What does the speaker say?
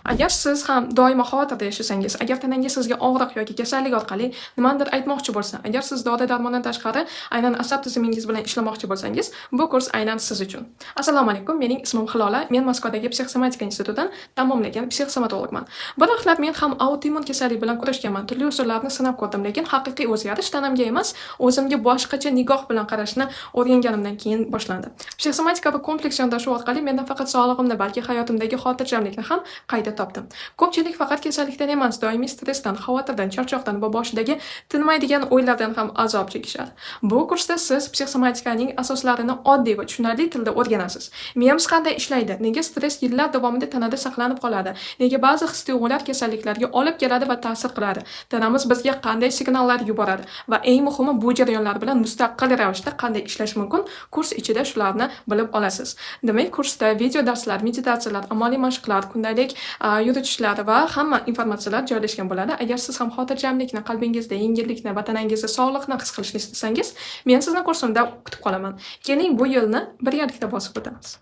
Agar siz ham doimo xavotirda yashasangiz, agar tanangiz sizga og'riq yoki kasallik orqali nimanidir aytmoqchi bo'lsa, agar siz dori-darmondan tashqari aynan asab tizimingiz bilan ishlamoqchi bo'lsangiz, bu kurs aynan siz uchun. Assalomu alaykum, mening ismim Hilola. Men Moskvadagi psixosomatika institutidan tamomlagan psixosomatologman. Bir vaqtlar men ham autoimmun kasallik bilan kurashganman. Turli usullarni sinab ko'rdim, lekin haqiqiy o'zgarish tanamga emas, o'zimga boshqacha nigoh bilan qarashni o'rganganimdan keyin boshlandi. Psixosomatika va kompleks yondashuv orqali men nafaqat sog'lig'imni, balki hayotimdagi xotirjamlikni ham qayta topdim. Ko'pchilik faqat kasallikdan emas, doimiy stressdan, xavotirdan, charchoqdan va boshidagi tinmaydigan o'ylardan ham azob chekishadi. Bu kursda siz psixosomatikaning asoslarini oddiy va tushunarli tilda o'rganasiz. Miyamiz qanday ishlaydi? Nega stress yillar davomida tanada saqlanib qoladi? Nega ba'zi his-tuyg'ular kasalliklarga olib keladi va ta'sir qiladi? Tanamiz bizga qanday signallar yuboradi? Va eng muhimi, bu jarayonlar bilan mustaqil ravishda qanday ishlash mumkin? Kurs ichida shularni bilib olasiz. Demak, kursda video darslar, meditatsiyalar, amaliy mashqlar, kundalik yuritishlar va hamma informatsiyalar joylashgan bo'ladi. Agar siz ham xotirjamlikni, qalbingizda yengillikni va tanangizda sog'liqni his qilishni istasangiz, men sizni kursimda kutib qolaman. Keling, bu yo'lni birgalikda bosib o'tamiz.